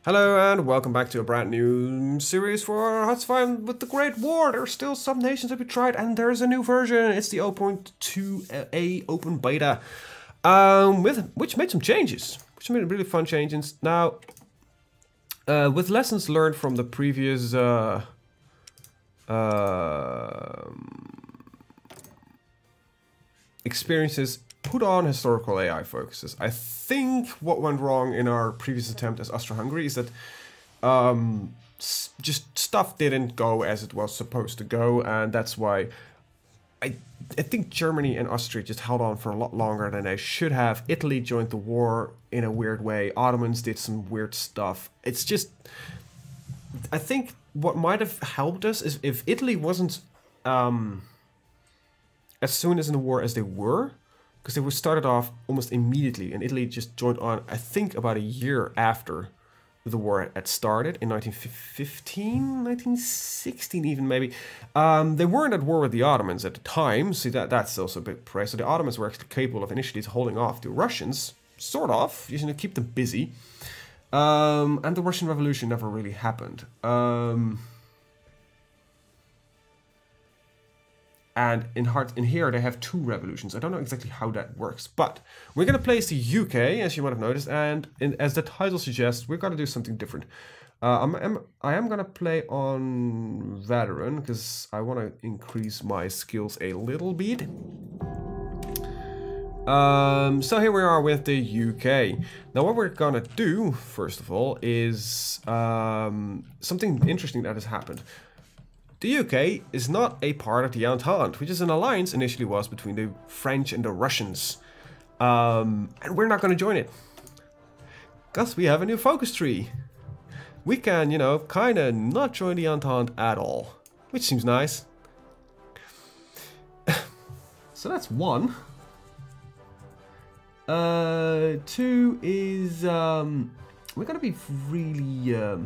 Hello and welcome back to a brand new series for HoI4 with the Great War. There are still some nations that we tried and there's a new version. It's the 0.2a open beta, which made some changes, which made really fun changes. Now, with lessons learned from the previous experiences, put on historical AI focuses. I think what went wrong in our previous attempt as Austro-Hungary is that just stuff didn't go as it was supposed to go, and that's why I think Germany and Austria just held on for a lot longer than they should have. Italy joined the war in a weird way. Ottomans did some weird stuff. It's just, I think what might have helped us is if Italy wasn't as soon as in the war as they were, because they were started off almost immediately, and Italy just joined on, I think, about a year after the war had started, in 1915, 1916 even, maybe. They weren't at war with the Ottomans at the time, so that's also a bit praise. So the Ottomans were actually capable of initially holding off the Russians, sort of, just to keep them busy. And the Russian Revolution never really happened. And in here they have two revolutions. I don't know exactly how that works, but we're gonna play as the UK, as you might have noticed, and as the title suggests, we're gonna do something different. I am gonna play on veteran because I want to increase my skills a little bit. So here we are with the UK. Now what we're gonna do first of all is something interesting that has happened. The UK is not a part of the Entente, which is an alliance initially was between the French and the Russians. And we're not going to join it. Because we have a new focus tree. We can, you know, kind of not join the Entente at all. Which seems nice. So that's one. Two is, we're going to be really...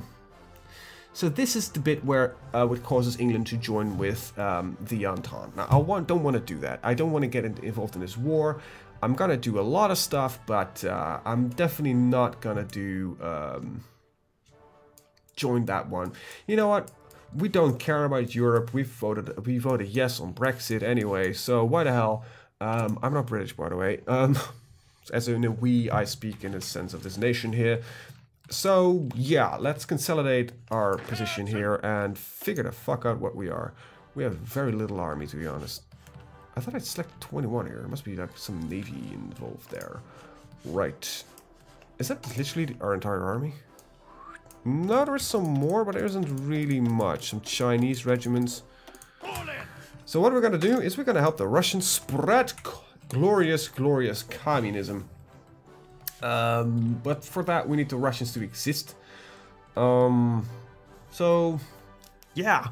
So this is the bit where what causes England to join with the Entente. Now, don't want to do that. I don't want to get involved in this war. I'm going to do a lot of stuff, but I'm definitely not going to do join that one. You know what? We don't care about Europe. We voted yes on Brexit anyway, so why the hell? I'm not British, by the way. As in a we, I speak in the sense of this nation here. So, yeah, let's consolidate our position here and figure the fuck out what we are. We have very little army, to be honest. I thought I'd select 21 here. There must be like some navy involved there. Right. Is that literally our entire army? No, there is some more, but there isn't really much. Some Chinese regiments. So what we're going to do is we're going to help the Russians spread glorious, glorious communism. But for that we need the Russians to exist. So yeah,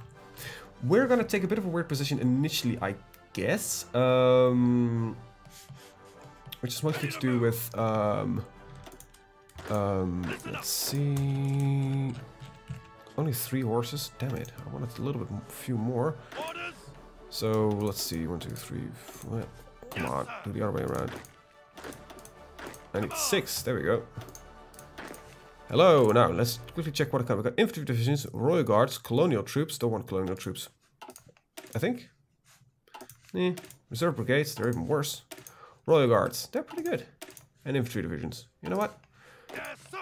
we're gonna take a bit of a weird position initially, I guess, which is mostly to do with let's see, only 3 horses. Damn it, I wanted a little bit few more. So let's see, 1 2 3 4. Come on, do the other way around. I need 6. There we go. Hello. Now let's quickly check what I got. We got infantry divisions, royal guards, colonial troops. Don't want colonial troops, I think. Reserve brigades. They're even worse. Royal guards. They're pretty good. And infantry divisions. You know what?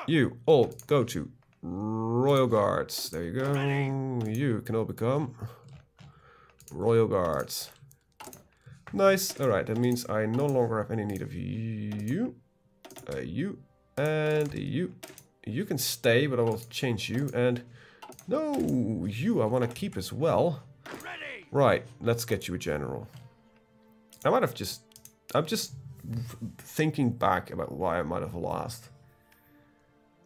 You all go to royal guards. There you go. You can all become royal guards. Nice. All right. That means I no longer have any need of you. You and you. You can stay, but I will change you. And no, you I want to keep as well. Ready. Right, let's get you a general. I'm just thinking back about why I might have lost.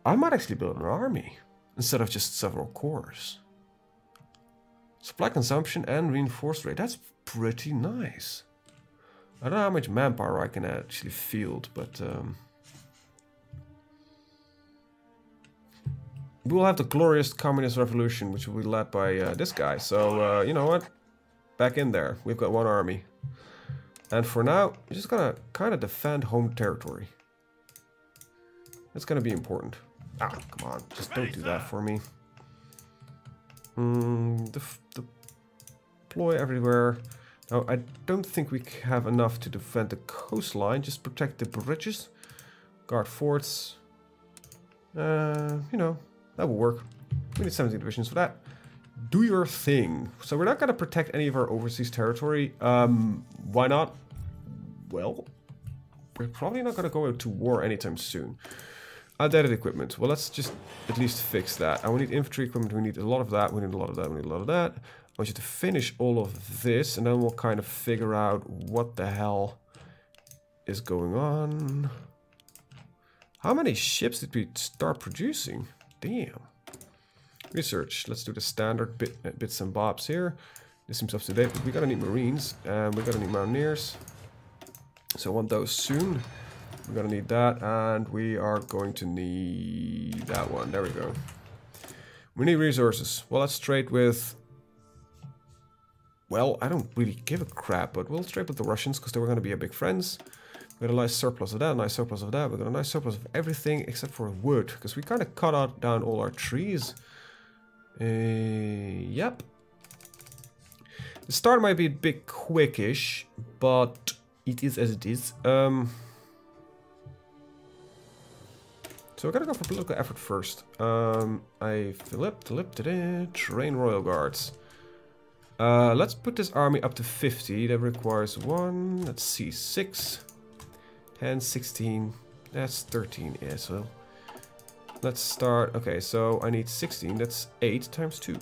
I might actually build an army instead of just several corps. Supply consumption and reinforced rate. That's pretty nice. I don't know how much manpower I can actually field, but we'll have the glorious communist revolution, which will be led by this guy. So, you know what? Back in there. We've got 1 army. And for now, we're just gonna kind of defend home territory. That's gonna be important. Ah, come on. Just don't do that for me. Deploy everywhere. Now, I don't think we have enough to defend the coastline. Just protect the bridges. Guard forts. You know, that will work. We need 17 divisions for that. Do your thing. So we're not going to protect any of our overseas territory. Why not? Well, we're probably not going to go out to war anytime soon. Outdated equipment. Well, let's just at least fix that. And we need infantry equipment. We need a lot of that. We need a lot of that. We need a lot of that. I want you to finish all of this, and then we'll kind of figure out what the hell is going on. How many ships did we start producing? Damn. Research. Let's do the standard bits and bobs here. This seems up to date, but we're gonna need marines and we're gonna need mountaineers. So I want those soon. We're gonna need that, and we are going to need that one. There we go. We need resources. Well, let's trade with... Well, I don't really give a crap, but we'll trade with the Russians because they were gonna be our big friends. We got a nice surplus of that, a nice surplus of that. We got a nice surplus of everything except for wood, because we kind of cut down all our trees. Yep. The start might be a bit quickish, but it is as it is. So we're gonna go for political effort first. Train royal guards. Let's put this army up to 50. That requires 1, let's see, 6, 10, 16. That's 13. Yeah, so let's start. Okay, so I need 16. That's 8 times 2.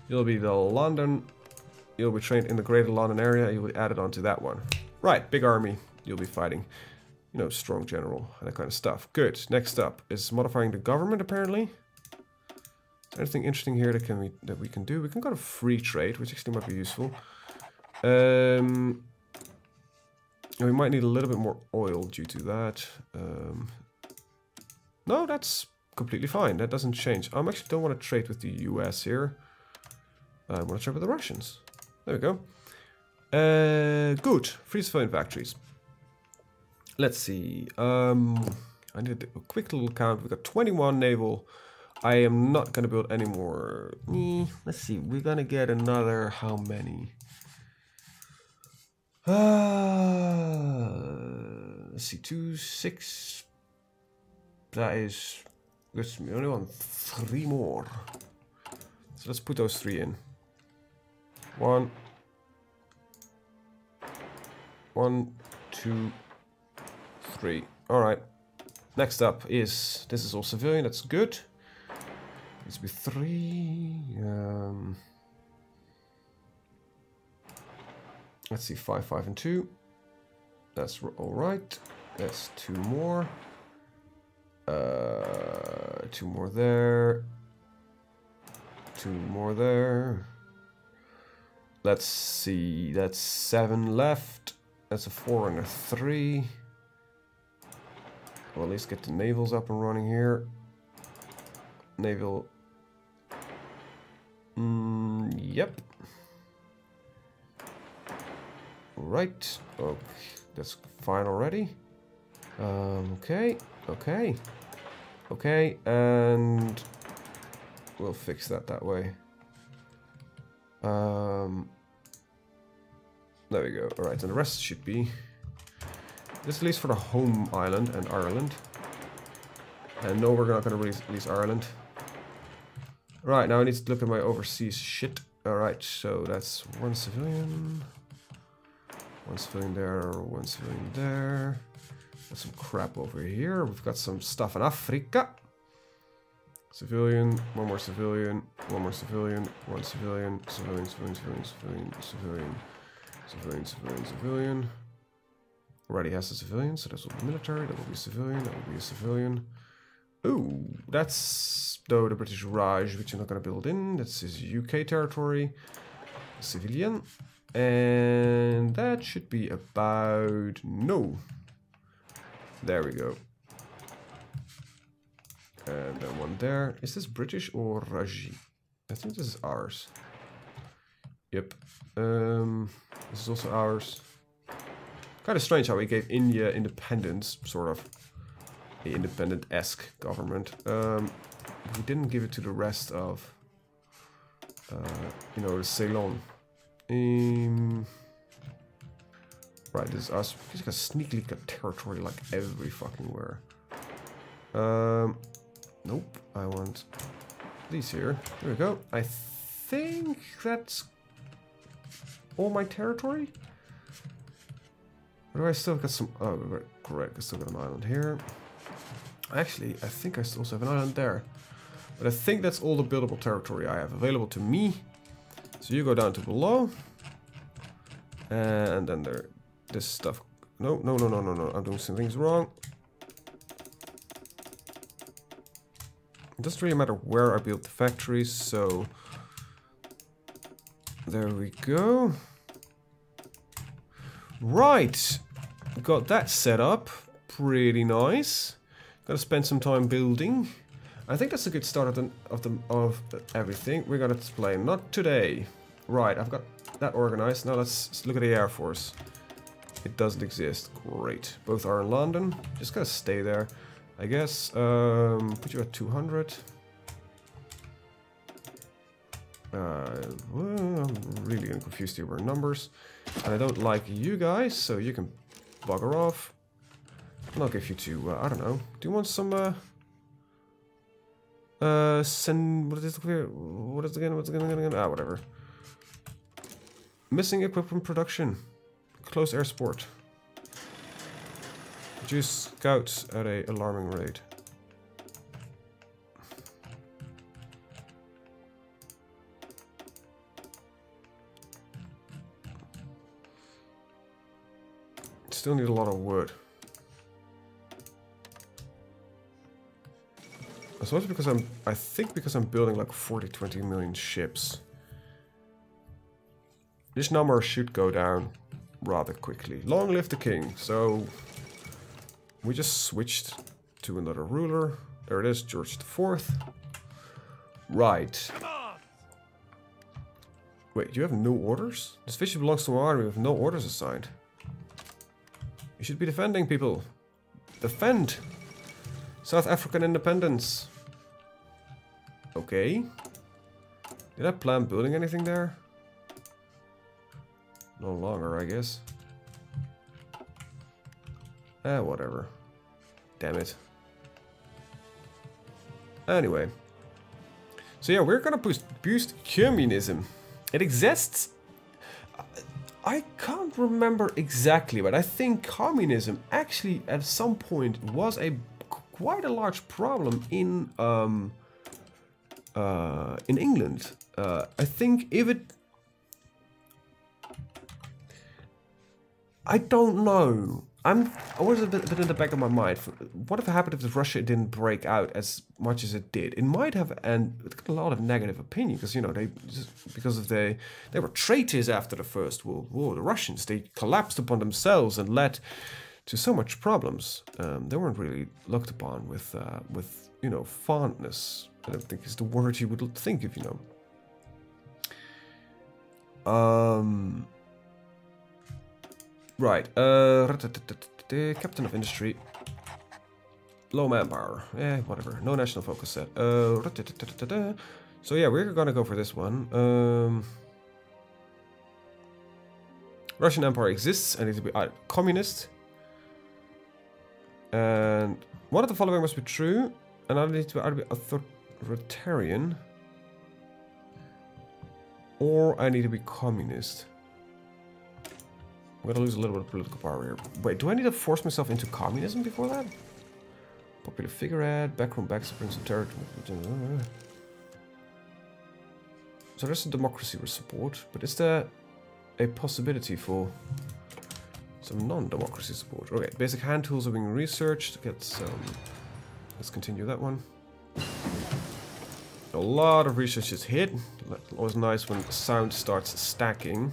You'll be the London. You'll be trained in the Greater London area. You'll be added onto that one. Right, big army. You'll be fighting. You know, strong general and that kind of stuff. Good. Next up is modifying the government. Apparently, is there anything interesting here that we can do? We can go to free trade, which actually might be useful. We might need a little bit more oil due to that. No, that's completely fine. That doesn't change. I actually don't want to trade with the US here. I want to trade with the Russians. There we go. Good. Free civilian factories. Let's see. I need a quick little count. We've got 21 naval. I am not going to build any more. Let's see. We're going to get another... How many? Let's see. 2, 6... That is... We only want 3 more. So let's put those 3 in. 1, 2, 3. Alright. Next up is... This is all civilian. That's good. Needs to be 3. Let's see. 5, 5, and 2. That's alright. That's 2 more. 2 more there. 2 more there. Let's see. That's 7 left. That's a 4 and a 3. Well, at least get the navals up and running here. Naval. Yep. Right. Okay. That's fine already. Okay. Okay. Okay. And we'll fix that way. There we go. Alright, and the rest should be... This at least for the home island and Ireland. And no, we're not going to release Ireland. Right, now I need to look at my overseas shit. Alright, so that's 1 civilian. 1 civilian there, 1 civilian there. Got some crap over here. We've got some stuff in Africa. Civilian, 1 more civilian, 1 more civilian, 1 civilian, civilian, civilian, civilian, civilian, civilian, civilian, civilian, civilian. Already has a civilian, so this will be military, that will be civilian, that will be a civilian. Ooh, that's though the British Raj, which you're not going to build in. That's his UK territory. Civilian. And that should be about... No. There we go. And then 1 there. Is this British or Raji? I think this is ours. Yep. This is also ours. Kind of strange how we gave India independence, sort of. independent-esque government. We didn't give it to the rest of, you know, the Ceylon. Right, this is us. We just got sneakily got territory like every fucking where. Nope, I want these here. There we go. I think that's all my territory. Or do I still got some? Oh, correct. I still got an island here. Actually, I think I also have an island there. But I think that's all the buildable territory I have available to me. So you go down to below. And then there, this stuff. No. I'm doing some things wrong. It doesn't really matter where I build the factories, so there we go. Right, got that set up. Pretty nice. Gotta spend some time building. I think that's a good start of everything. We're gonna play. Not today. Right, I've got that organized. Now let's look at the Air Force. It doesn't exist. Great. Both are in London. Just gotta stay there, I guess. Put you at 200. Well, I'm really getting confused here with numbers. And I don't like you guys, so you can bugger off. And I'll give you to, I don't know. Do you want some, send, what is it again? Ah, whatever. Missing equipment production. Close air support. Reduce scouts at a alarming rate. Still need a lot of wood. I suppose because I think because I'm building like 20 million ships. This number should go down rather quickly. Long live the king. So we just switched to another ruler. There it is, George IV. Right. Wait, you have no orders? This fish belongs to our army with no orders assigned. You should be defending people. Defend South African independence. Okay. Did I plan building anything there? No longer, I guess. Whatever. Damn it. Anyway. So yeah, we're gonna boost communism. It exists. I can't remember exactly, but I think communism actually at some point was quite a large problem in England. I think if it, I don't know. I was a bit in the back of my mind. What if it happened if Russia didn't break out as much as it did? It might have, and it got a lot of negative opinion because you know they were traitors after the First World War. The Russians, they collapsed upon themselves and led to so much problems. They weren't really looked upon with you know, fondness. I don't think is the word you would think of, you know. Right, Captain of Industry. Low manpower. Whatever. No national focus set. So yeah, we're gonna go for this one. Russian Empire exists. I need to be communist. And one of the following must be true. And I need to either be authoritarian. Or I need to be communist. I'm gonna lose a little bit of political power here. Wait, do I need to force myself into communism before that? Popular figurehead, backroom backs, bring some territory. So there's a democracy with support, but is there a possibility for some non-democracy support? Okay, basic hand tools are being researched. Get some. Let's continue that one. A lot of research is hit. Always nice when sound starts stacking.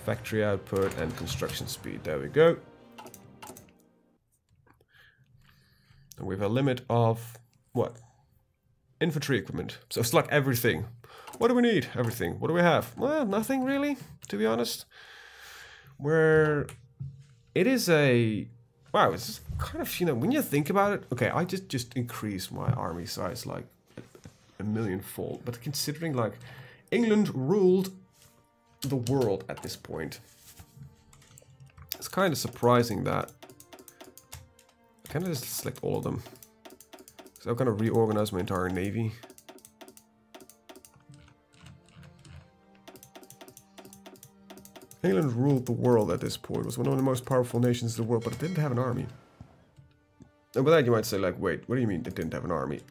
Factory output and construction speed. There we go. And we have a limit of what? Infantry equipment. So it's like everything. What do we need? Everything. What do we have? Well, nothing really, to be honest. Where it is a Wow, it's just kind of, you know, when you think about it, okay, I just increased my army size like a millionfold, but considering like England ruled the world at this point, it's kind of surprising that I kind of just select all of them. So I'm gonna reorganize my entire navy. England ruled the world at this point, was one of the most powerful nations in the world, but it didn't have an army. And with that you might say like, wait, what do you mean it didn't have an army?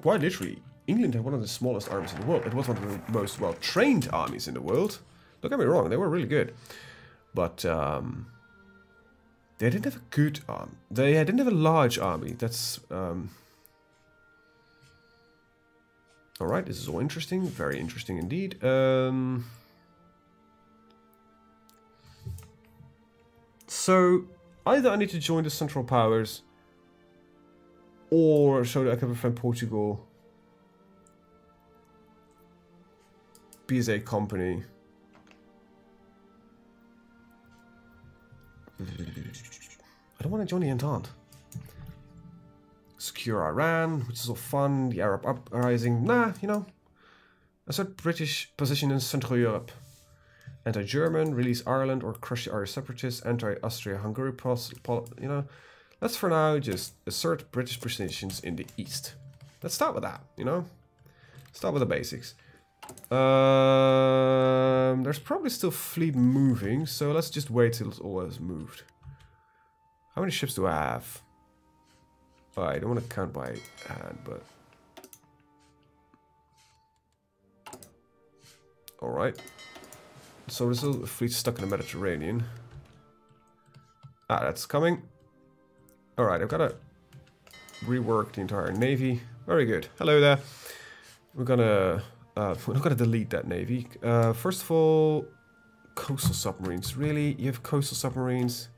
Quite literally, England had one of the smallest armies in the world. It was one of the most well-trained armies in the world. Don't get me wrong, they were really good. But they didn't have a good army. They didn't have a large army. That's... Alright, this is all interesting. Very interesting indeed. So, either I need to join the Central Powers, or so that I can befriend Portugal, BSA company. I don't want to join the Entente. Secure Iran, which is all fun. The Arab uprising. Nah, you know. Assert British position in Central Europe. Anti-German, release Ireland or crush the Irish separatists. Anti-Austria-Hungary, you know. Let's for now just assert British positions in the east. Let's start with that, you know. Start with the basics. There's probably still fleet moving, so let's just wait till it's all has moved. How many ships do I have? Oh, I don't want to count by hand, but... Alright. So there's still a fleet stuck in the Mediterranean. Ah, that's coming. Alright, I've got to rework the entire navy. Very good. Hello there. We're not gonna delete that navy. First of all, coastal submarines. Really? You have coastal submarines?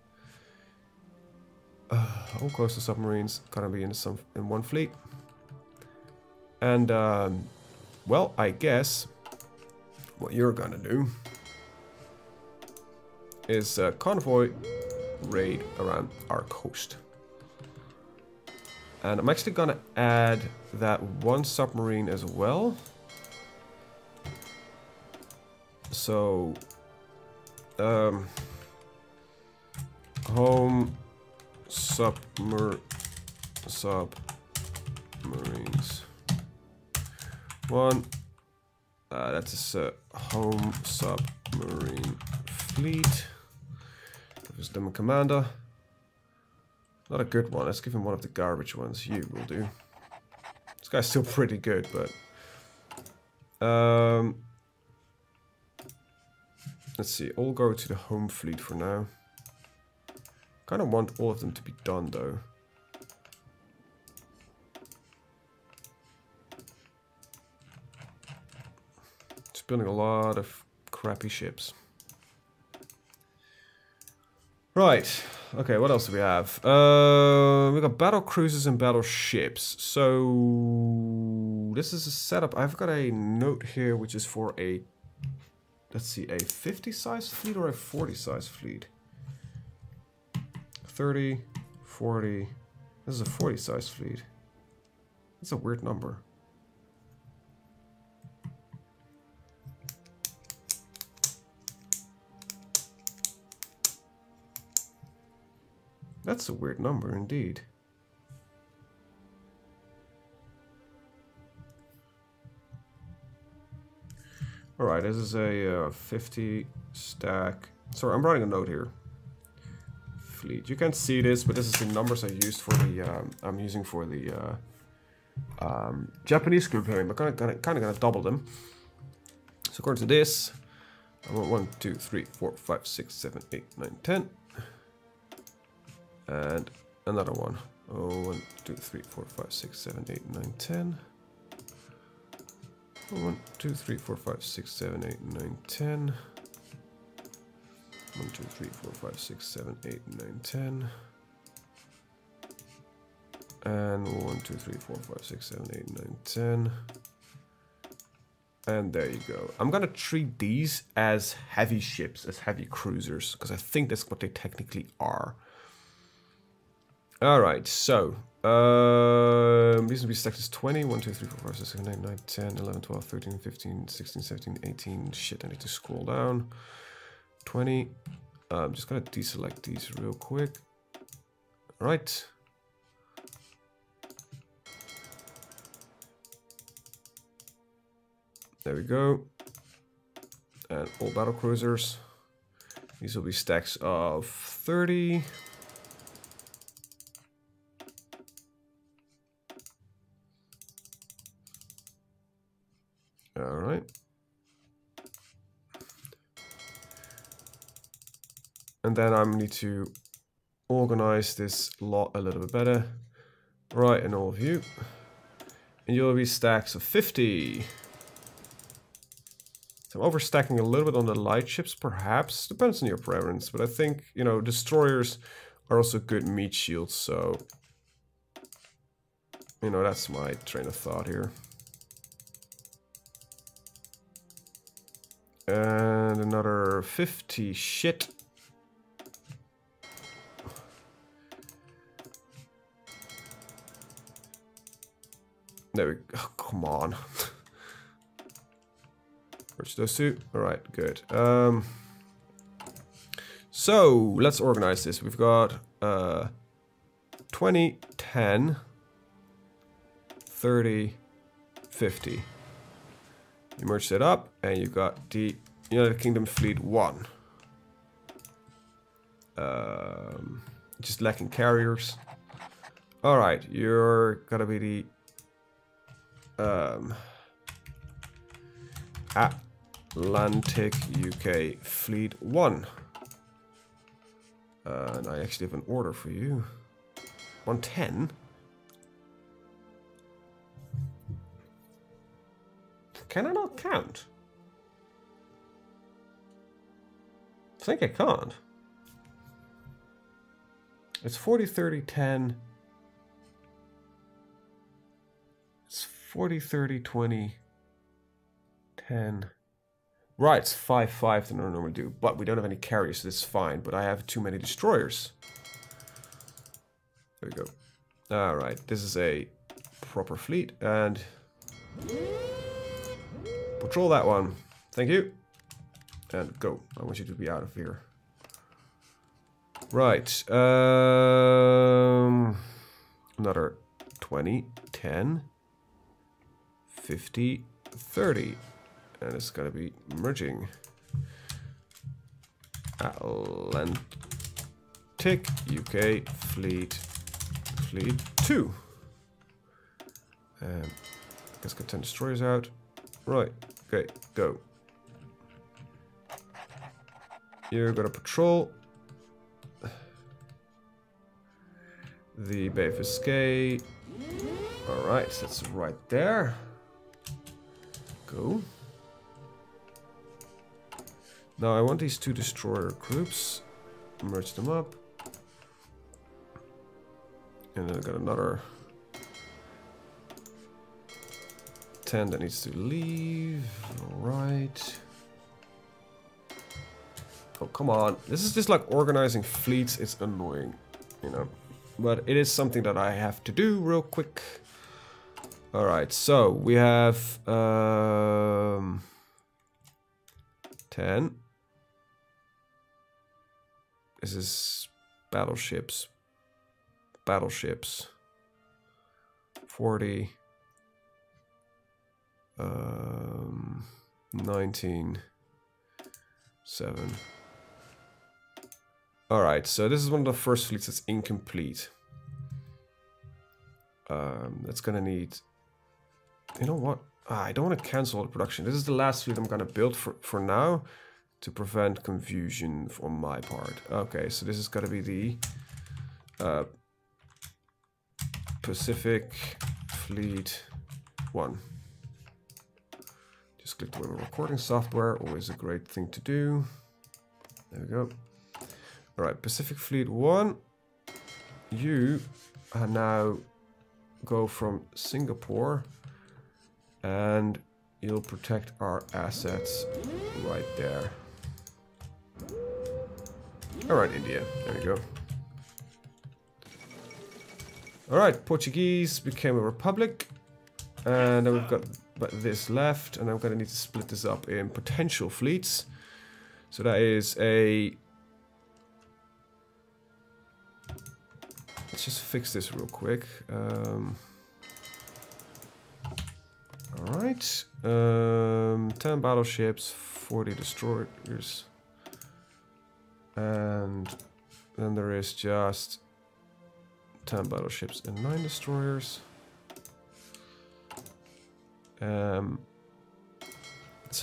All coastal submarines gonna be in one fleet. And well, I guess what you're gonna do is convoy raid around our coast. And I'm actually gonna add that one submarine as well. So, home submarines. One. That's a home submarine fleet. There's them a commander. Not a good one. Let's give him one of the garbage ones. You will do. This guy's still pretty good, but let's see. I'll go to the home fleet for now. Kind of want all of them to be done though. Just building a lot of crappy ships. Right. Okay, what else do we have? We got battle cruisers and battleships. So this is a setup. I've got a note here which is for a, let's see, a 50 size fleet or a 40 size fleet. 30, 40. This is a 40 size fleet. That's a weird number. That's a weird number indeed. Alright, this is a 50 stack. Sorry, I'm writing a note here. Fleet. You can't see this, but this is the numbers I used for the I'm using for the Japanese group here. I'm kind of gonna double them. So according to this, I want 1, 2, 3, 4, 5, 6, 7, 8, 9, 10. And another one. Oh, 1, 2, 3, 4, 5, 6, 7, 8, 9, 10. 1, 2, 3, 4, 5, 6, 7, 8, 9, 10. 1, 2, 3, 4, 5, 6, 7, 8, 9, 10. And 1, 2, 3, 4, 5, 6, 7, 8, 9, 10. And there you go. I'm gonna treat these as heavy ships, as heavy cruisers, because I think that's what they technically are. Alright, so these will be stacked as 20. 1, 2, 3, 4, 5, 6, 7, 8, 9, 10, 11, 12, 13, 15, 16, 17, 18. Shit, I need to scroll down. 20. I'm just gonna deselect these real quick. Alright. There we go. And all battle cruisers. These will be stacks of 30. Alright. And then I need to organize this lot a little bit better. Right, and all of you. And you'll be stacks of 50. So I'm overstacking a little bit on the light ships, perhaps. Depends on your preference. But I think, you know, destroyers are also good meat shields. So, you know, that's my train of thought here. And another 50 shit. There we go. Oh, come on. Merge those two. Alright, good. So, let's organize this. We've got 20, 10, 30, 50. You merge that up, and you got the United Kingdom Fleet 1. Just lacking carriers. Alright, you're gonna be the Atlantic UK Fleet 1. And I actually have an order for you. 110. Can I not count? I think I can't. It's 40, 30, 10. It's 40, 30, 20, 10. Right, it's 5, 5 than I normally do. But we don't have any carriers, so that's fine. But I have too many destroyers. There we go. Alright, this is a proper fleet. And patrol that one. Thank you. And go. I want you to be out of here. Right. Another 20, 10, 50, 30. And it's going to be merging. Atlantic UK Fleet 2. Let's get 10 destroyers out. Right. Okay. Go. You're going to patrol the Bay of Biscay. Alright, so that's right there. Go. Now I want these two destroyer groups. Merge them up. And then I got another 10 that needs to leave. Alright. Oh, come on. This is just like organizing fleets. It's annoying, you know. But it is something that I have to do real quick. Alright, so we have 10. This is battleships. Battleships. 40. 19. 7. Alright, so this is one of the first fleets that's incomplete. That's gonna need... You know what? I don't want to cancel the production. This is the last fleet I'm gonna build for now to prevent confusion on my part. Okay, so this is gonna be the Pacific Fleet 1. Just click the web recording software, always a great thing to do. There we go. Alright, Pacific Fleet 1. You now go from Singapore and you'll protect our assets right there. Alright, India. There we go. Alright, Portuguese became a republic. And then we've got this left. And I'm going to need to split this up in potential fleets. So that is a... Let's just fix this real quick. Alright. 10 battleships, 40 destroyers. And then there is just 10 battleships and 9 destroyers. So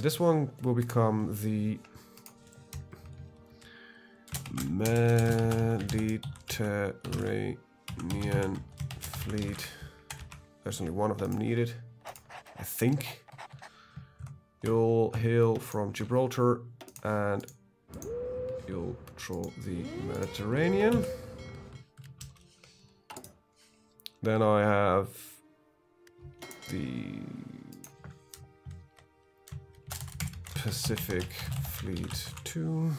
this one will become the Mediterranean fleet. There's only one of them needed, I think. You'll hail from Gibraltar and you'll patrol the Mediterranean. Then I have the Pacific Fleet 2.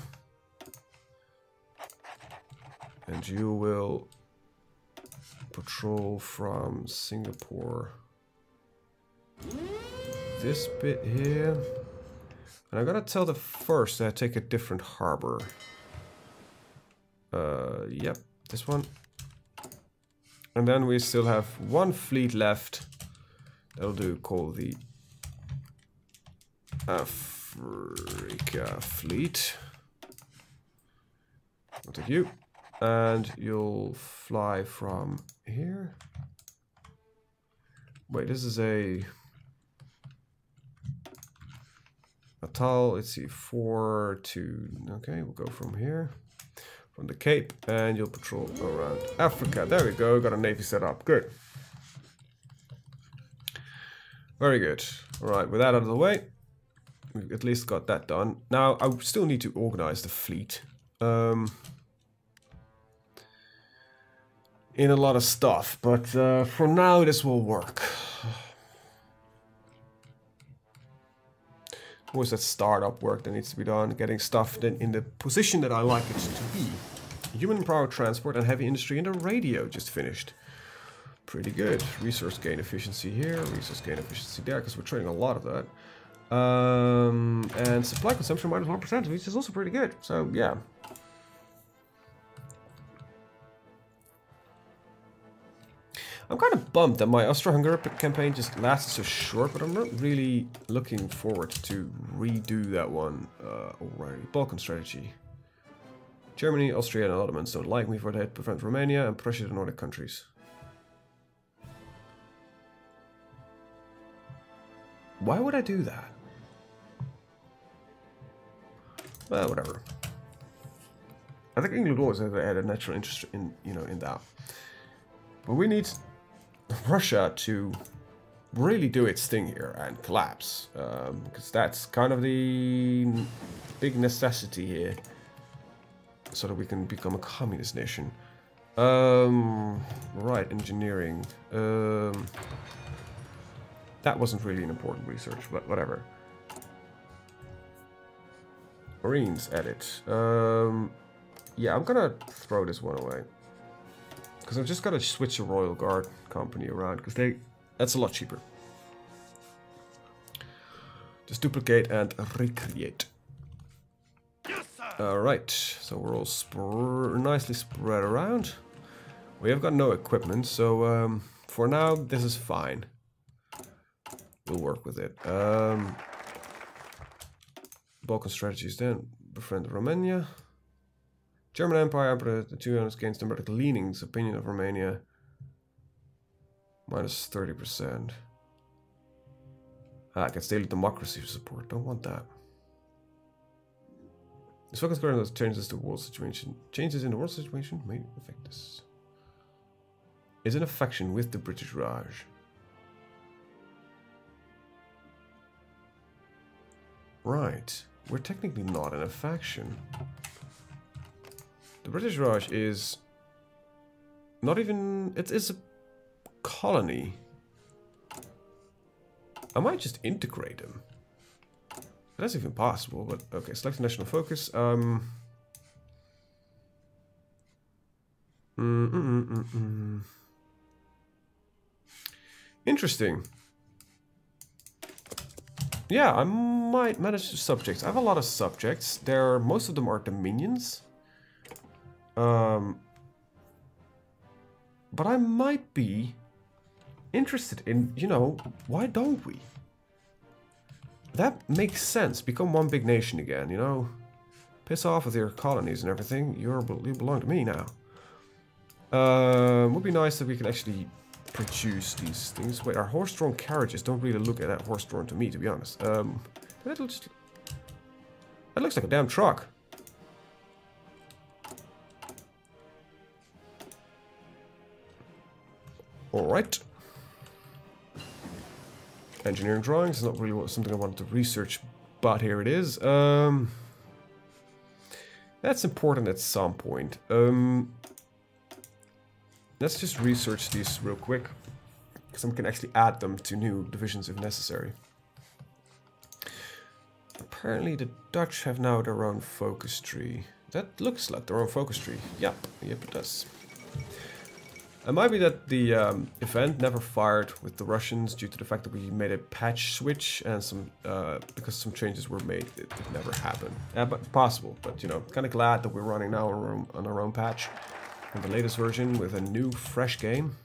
And you will patrol from Singapore. This bit here. And I'm gonna tell the first that I take a different harbor. Yep, this one. And then we still have one fleet left. That'll do, called the Africa Fleet. I'll take you. And you'll fly from here. Wait, this is a Natal, let's see, 4 to, okay, we'll go from here. From the Cape, and you'll patrol around Africa. There we go, got a navy set up, good. Very good. Alright, with that out of the way, we've at least got that done. Now, I still need to organize the fleet. In a lot of stuff, but for now this will work. Always that startup work that needs to be done, getting stuff then in the position that I like it to be. Human power transport and heavy industry and the radio just finished. Pretty good. Resource gain efficiency here, resource gain efficiency there, because we're trading a lot of that. And supply consumption minus 1%, which is also pretty good. So yeah. I'm kind of bummed that my Austro-Hungary campaign just lasted so short, but I'm not really looking forward to redo that one already. Balkan strategy. Germany, Austria and Ottomans don't like me for that, prevent Romania and pressure the Nordic countries. Why would I do that? Well, whatever. I think England always had a natural interest in, in that. But we need Russia to really do its thing here and collapse, because that's kind of the big necessity here, so that we can become a communist nation. Right, engineering. That wasn't really an important research, but whatever. Marines edit. Yeah, I'm gonna throw this one away. Because I've just got to switch the Royal Guard company around, because that's a lot cheaper. Just duplicate and recreate. Yes, sir. Alright, so we're all nicely spread around. We have got no equipment, so for now this is fine. We'll work with it. Balkan strategies then. Befriend Romania. German Empire, but the 200 against democratic leanings, opinion of Romania, minus 30%. Ah, gets daily democracy support, don't want that. This focus current changes the world situation. Changes in the world situation may affect this. Is in a faction with the British Raj. Right, we're technically not in a faction. The British Raj is not even... It is a colony. I might just integrate them. That's even possible, but okay. Select national focus. Interesting. Yeah, I might manage the subjects. I have a lot of subjects. Most of them are dominions. But I might be interested in, you know, why don't we? That makes sense. Become one big nation again, you know? Piss off with your colonies and everything. You belong to me now. Would be nice if we could actually produce these things. Wait, our horse-drawn carriages don't really look at that horse-drawn to me, to be honest. That looks like a damn truck. Alright. Engineering drawings is not really something I wanted to research, but here it is. That's important at some point. Let's just research these real quick, because we can actually add them to new divisions if necessary. Apparently the Dutch have now their own focus tree. That looks like their own focus tree. Yep, it does. It might be that the event never fired with the Russians due to the fact that we made a patch switch and because some changes were made, it never happened. But possible, but you know, kind of glad that we're running now on our own patch. And the latest version with a new, fresh game.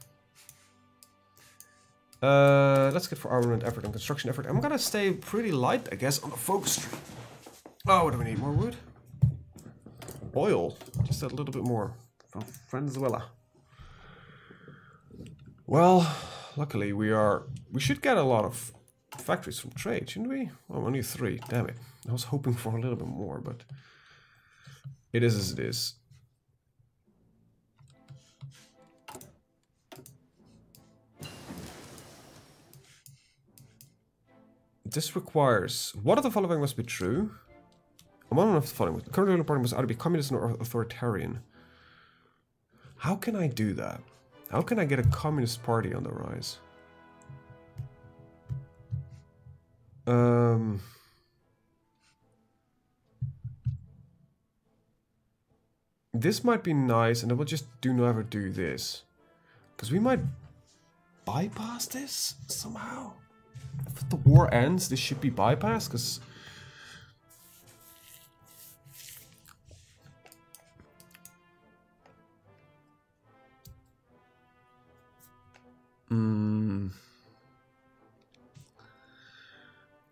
Let's get for armament effort and construction effort. I'm gonna stay pretty light, I guess, on the focus tree. Oh, what do we need? More wood? Oil. Just a little bit more from Venezuela. Well, luckily we should get a lot of factories from trade, shouldn't we? Oh, only 3. Damn it. I was hoping for a little bit more, but it is as it is. This requires... What of the following must be true? One of the following. The current ruling party must either be communist or authoritarian. How can I do that? How can I get a communist party on the rise? This might be nice, and then we'll just never do this. Because we might bypass this somehow. If the war ends, this should be bypassed, because...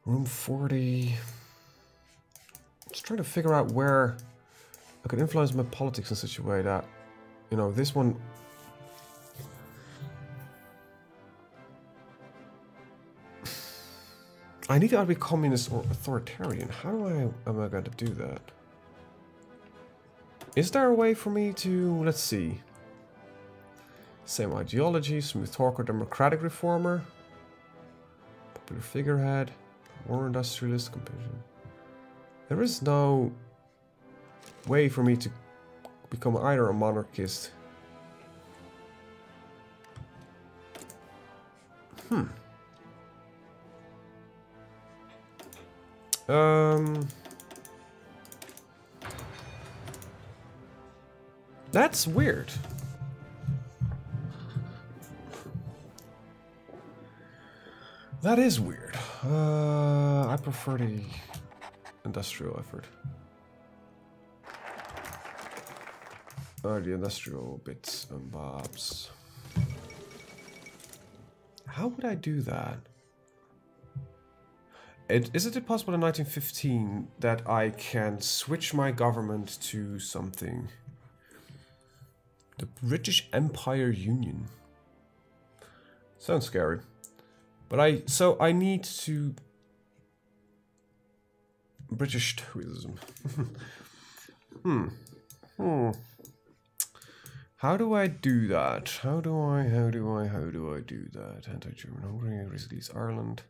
Room 40... Just trying to figure out where I could influence my politics in such a way that, you know, this one... I need to either be communist or authoritarian. How am I going to do that? Is there a way for me to... Let's see. Same ideology, smooth talker, democratic reformer. Popular figurehead. War industrialist, competition. There is no way for me to become either a monarchist. That's weird. That is weird. I prefer the industrial effort. The industrial bits and bobs. How would I do that? Is it possible in 1915 that I can switch my government to something? The British Empire Union. Sounds scary. But I need to... British tourism. How do I do that? How do I do that? Anti-German Hungary, release Ireland.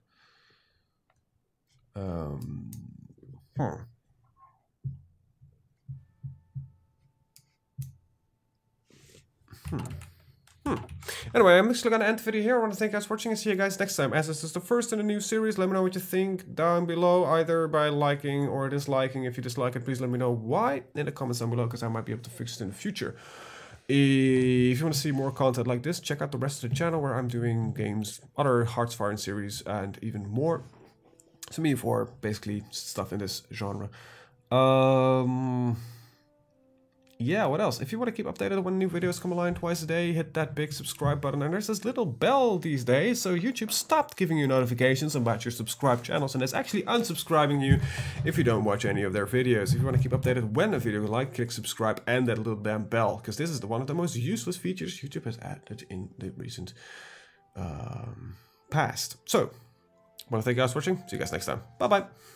Anyway, I'm actually gonna end the video here. I want to thank you guys for watching and see you guys next time. As this is the first in a new series, let me know what you think down below, either by liking or disliking. If you dislike it, please let me know why in the comments down below, because I might be able to fix it in the future. If you want to see more content like this, check out the rest of the channel where I'm doing games, other Hearts-firing series, and even more. To me, for basically stuff in this genre. Yeah, what else? If you want to keep updated when new videos come online twice a day, hit that big subscribe button. And there's this little bell these days, so YouTube stopped giving you notifications about your subscribed channels, and it's actually unsubscribing you if you don't watch any of their videos. If you want to keep updated when a video is like, click subscribe and that little damn bell, because this is one of the most useless features YouTube has added in the recent past. So, I want to thank you guys for watching. See you guys next time. Bye-bye.